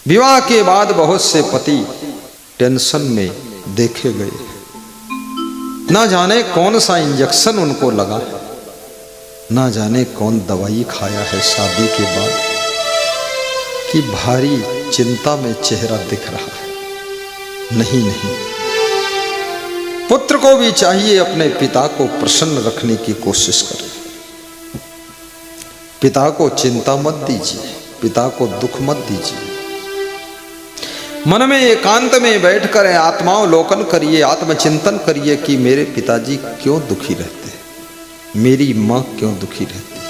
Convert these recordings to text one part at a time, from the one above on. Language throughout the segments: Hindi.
विवाह के बाद बहुत से पति टेंशन में देखे गए, ना जाने कौन सा इंजेक्शन उनको लगा, ना जाने कौन दवाई खाया है शादी के बाद कि भारी चिंता में चेहरा दिख रहा है। नहीं नहीं, पुत्र को भी चाहिए अपने पिता को प्रसन्न रखने की कोशिश करें। पिता को चिंता मत दीजिए, पिता को दुख मत दीजिए। मन में एकांत में बैठकर आत्मावलोकन करिए, आत्मचिंतन करिए कि मेरे पिताजी क्यों दुखी रहते हैं, मेरी माँ क्यों दुखी रहती है,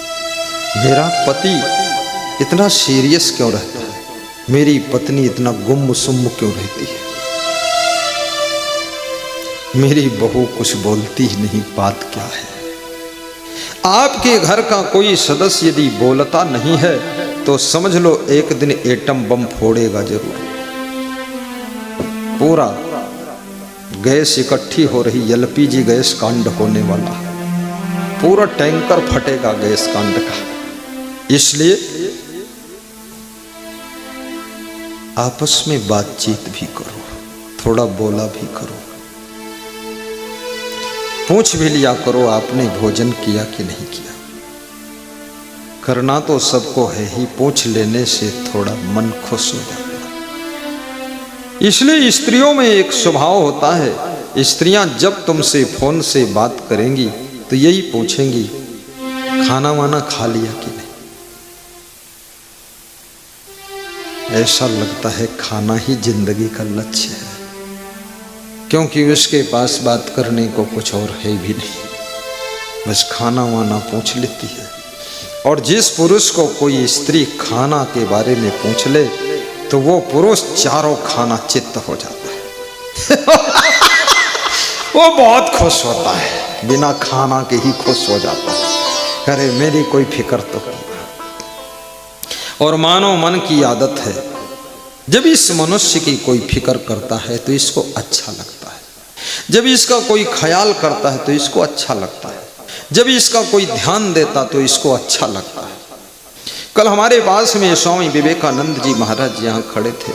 मेरा पति इतना सीरियस क्यों रहता है, मेरी पत्नी इतना गुम्म-सुम्म क्यों रहती है, मेरी बहू कुछ बोलती ही नहीं, बात क्या है। आपके घर का कोई सदस्य यदि बोलता नहीं है तो समझ लो एक दिन एटम बम फोड़ेगा जरूर। पूरा गैस इकट्ठी हो रही, एलपीजी गैस कांड होने वाला, पूरा टैंकर फटेगा गैस कांड का। इसलिए आपस में बातचीत भी करो, थोड़ा बोला भी करो, पूछ भी लिया करो आपने भोजन किया कि नहीं किया। करना तो सबको है ही, पूछ लेने से थोड़ा मन खुश हो जाता है। इसलिए स्त्रियों में एक स्वभाव होता है, स्त्रियां जब तुमसे फोन से बात करेंगी तो यही पूछेंगी खाना वाना खा लिया कि नहीं। ऐसा लगता है खाना ही जिंदगी का लक्ष्य है, क्योंकि उसके पास बात करने को कुछ और है भी नहीं, बस खाना वाना पूछ लेती है। और जिस पुरुष को कोई स्त्री खाना के बारे में पूछ ले तो वो पुरुष चारों खाना चित्त हो जाता है। वो बहुत खुश होता है, बिना खाना के ही खुश हो जाता है, अरे मेरी कोई फिक्र तो नहीं। और मानो मन की आदत है, जब इस मनुष्य की कोई फिक्र करता है तो इसको अच्छा लगता है, जब इसका कोई ख्याल करता है तो इसको अच्छा लगता है, जब इसका कोई ध्यान देता तो इसको अच्छा लगता है। कल हमारे पास में स्वामी विवेकानंद जी महाराज यहाँ खड़े थे,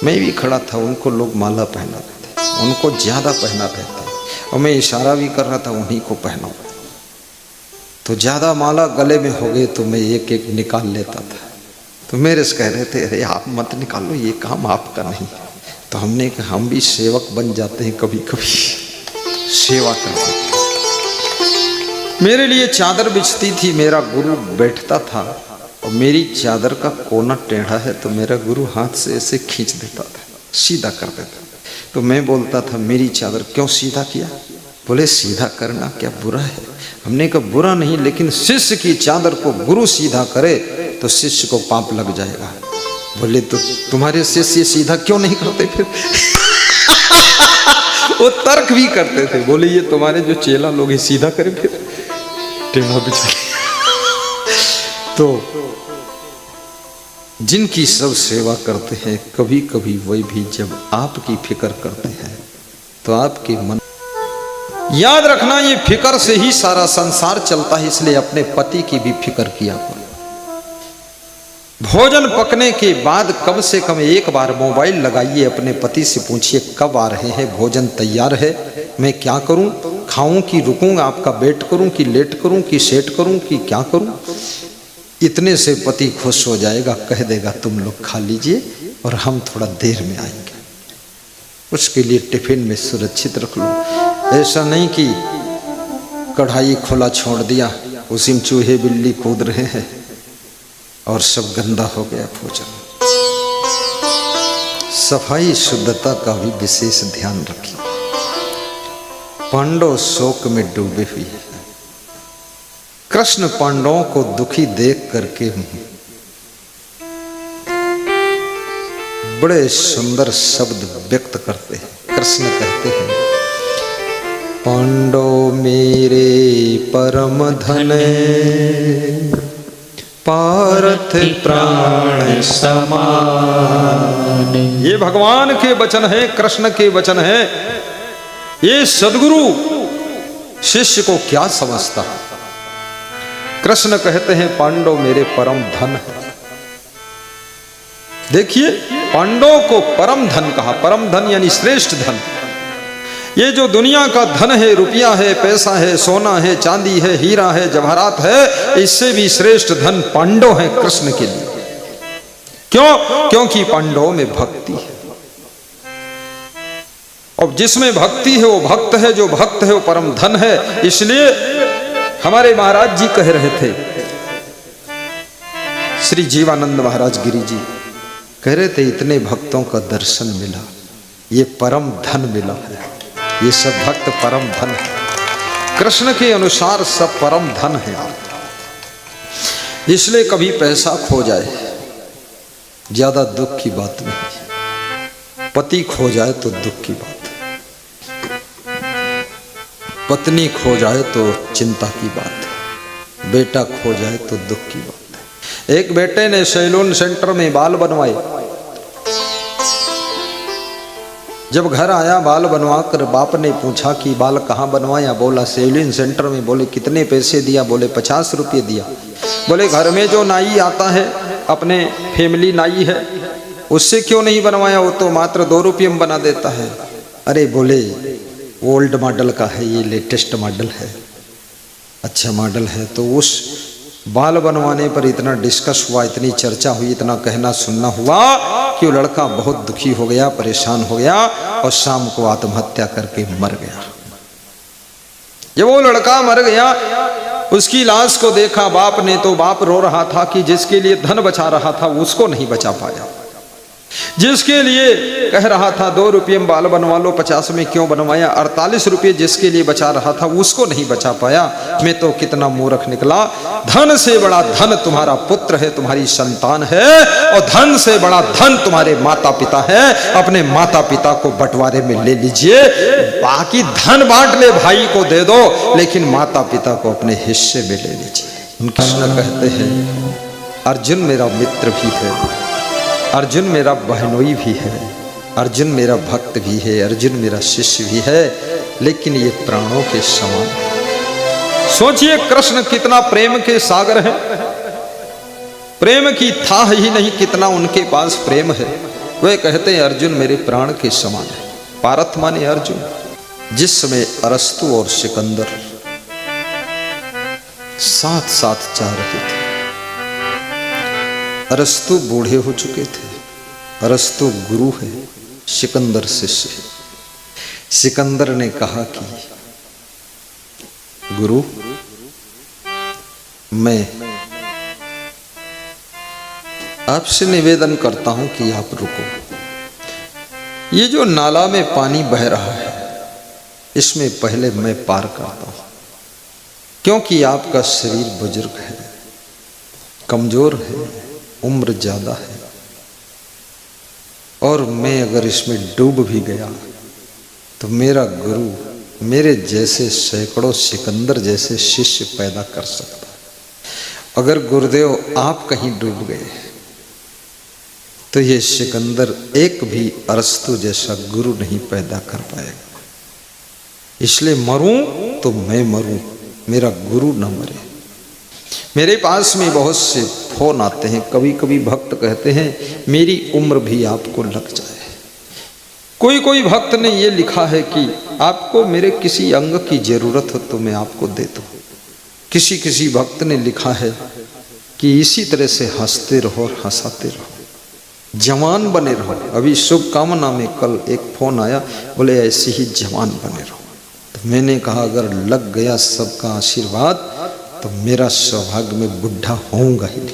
मैं भी खड़ा था, उनको लोग माला पहना रहे थे, उनको ज्यादा पहना रहे थे और मैं इशारा भी कर रहा था उन्हीं को पहनाओ। तो ज्यादा माला गले में हो गए तो मैं एक एक निकाल लेता था, तो मेरे से कह रहे थे अरे आप मत निकालो, ये काम आपका नहीं। तो हमने कहा हम भी सेवक बन जाते हैं, कभी कभी सेवा करते हैं। मेरे लिए चादर बिछती थी, मेरा गुरु बैठता था और मेरी चादर का कोना टेढ़ा है तो मेरा गुरु हाथ से ऐसे खींच देता था, सीधा कर देता था। तो मैं बोलता था मेरी चादर क्यों सीधा किया? बोले सीधा करना क्या बुरा है? हमने कहा बुरा नहीं, लेकिन शिष्य की चादर को गुरु सीधा करे तो शिष्य को पाप लग जाएगा। बोले तो तुम्हारे शिष्य सीधा क्यों नहीं करते फिर? वो तर्क भी करते थे, बोले ये तुम्हारे जो चेला लोग हैं सीधा करे फिर टेढ़ा बिछा। तो जिनकी सब सेवा करते हैं, कभी कभी वही भी जब आपकी फिक्र करते हैं तो आपके मन, याद रखना ये फिक्र से ही सारा संसार चलता है, इसलिए अपने पति की भी फिक्र किया करो। भोजन पकने के बाद कम से कम एक बार मोबाइल लगाइए, अपने पति से पूछिए कब आ रहे हैं, भोजन तैयार है, मैं क्या करूं, खाऊं कि रुकूं, आपका वेट करूं कि लेट करूं कि सेट करूं कि क्या करूं। इतने से पति खुश हो जाएगा, कह देगा तुम लोग खा लीजिए और हम थोड़ा देर में आएंगे। उसके लिए टिफिन में सुरक्षित रख लो। ऐसा नहीं कि कढ़ाई खुला छोड़ दिया, उसी में चूहे बिल्ली कूद रहे हैं और सब गंदा हो गया भोजन। सफाई शुद्धता का भी विशेष ध्यान रखिए। पांडव शोक में डूबे हुए हैं, कृष्ण पांडवों को दुखी देख करके बड़े सुंदर शब्द व्यक्त करते हैं। कृष्ण कहते हैं पांडव मेरे परम धन, पारथ प्राण समान। ये भगवान के वचन है, कृष्ण के वचन है। ये सदगुरु शिष्य को क्या समझता है? कृष्ण कहते हैं पांडव मेरे परम धन है। देखिए, पांडवों को परम धन कहा। परम धन यानी श्रेष्ठ धन। ये जो दुनिया का धन है, रुपया है, पैसा है, सोना है, चांदी है, हीरा है, जवाहरात है, इससे भी श्रेष्ठ धन पांडव है कृष्ण के लिए। क्यों? क्योंकि पांडवों में भक्ति है, और जिसमें भक्ति है वो भक्त है, जो भक्त है वो परम धन है। इसलिए हमारे महाराज जी कह रहे थे, श्री जीवानंद महाराज गिरी जी कह रहे थे, इतने भक्तों का दर्शन मिला, ये परम धन मिला है। ये सब भक्त परम धन है, कृष्ण के अनुसार सब परम धन है। इसलिए कभी पैसा खो जाए ज्यादा दुख की बात नहीं, पति खो जाए तो दुख की बात है, पत्नी खो जाए तो चिंता की बात है, बेटा खो जाए तो दुख की बात है। एक बेटे ने सैलून सेंटर में बाल बनवाए, जब घर आया बाल बनवा कर बाप ने पूछा कि बाल कहाँ बनवाया? बोला सैलून सेंटर में। बोले कितने पैसे दिया? बोले 50 रुपये दिया। बोले घर में जो नाई आता है, अपने फैमिली नाई है, उससे क्यों नहीं बनवाया? वो तो मात्र 2 रुपये में बना देता है। अरे बोले ओल्ड मॉडल का है, ये लेटेस्ट मॉडल है, अच्छा मॉडल है। तो उस बाल बनवाने पर इतना डिस्कस हुआ, इतनी चर्चा हुई, इतना कहना सुनना हुआ कि वो लड़का बहुत दुखी हो गया, परेशान हो गया और शाम को आत्महत्या करके मर गया। जब वो लड़का मर गया, उसकी लाश को देखा बाप ने, तो बाप रो रहा था कि जिसके लिए धन बचा रहा था उसको नहीं बचा पाया, जिसके लिए कह रहा था 2 रुपये में बाल बनवा लो, 50 में क्यों बनवाया? 48 रुपये जिसके लिए बचा रहा था उसको नहीं बचा पाया। मैं तो कितना मूर्ख निकला। धन से बड़ा धन तुम्हारा पुत्र है, तुम्हारी संतान है, और धन से बड़ा धन तुम्हारे माता पिता है। अपने माता पिता को बंटवारे में ले लीजिए, बाकी धन बांट ले, भाई को दे दो, लेकिन माता पिता को अपने हिस्से में ले लीजिए। कृष्ण कहते हैं, अर्जुन मेरा मित्र भी है, अर्जुन मेरा बहनोई भी है, अर्जुन मेरा भक्त भी है, अर्जुन मेरा शिष्य भी है, लेकिन ये प्राणों के समान। सोचिए कृष्ण कितना प्रेम के सागर है, प्रेम की था ही नहीं कितना उनके पास प्रेम है। वे कहते हैं अर्जुन मेरे प्राण के समान है। पारथ माने अर्जुन। जिस समय अरस्तु और सिकंदर साथ साथ जा रहे थे, अरस्तु बूढ़े हो चुके थे, अरस्तु गुरु है, सिकंदर शिष्य है। सिकंदर ने कहा कि गुरु मैं आपसे निवेदन करता हूं कि आप रुको, ये जो नाला में पानी बह रहा है इसमें पहले मैं पार करता हूं, क्योंकि आपका शरीर बुजुर्ग है, कमजोर है, उम्र ज्यादा है, और मैं अगर इसमें डूब भी गया तो मेरा गुरु मेरे जैसे सैकड़ों सिकंदर जैसे शिष्य पैदा कर सकता है। अगर गुरुदेव आप कहीं डूब गए तो ये सिकंदर एक भी अरस्तु जैसा गुरु नहीं पैदा कर पाएगा। इसलिए मरूं तो मैं मरूं, मेरा गुरु न मरे। मेरे पास में बहुत से फोन आते हैं, कभी कभी भक्त कहते हैं मेरी उम्र भी आपको लग जाए। कोई कोई भक्त ने ये लिखा है कि आपको मेरे किसी अंग की जरूरत हो तो मैं आपको दे दूं। किसी किसी भक्त ने लिखा है कि इसी तरह से हंसते रहो और हंसाते रहो, जवान बने रहो। अभी शुभकामना में कल एक फोन आया, बोले ऐसे ही जवान बने रहो। तो मैंने कहा अगर लग गया सबका आशीर्वाद तो मेरा सौभाग्य में बुढ़ा होऊंगा ही नहीं।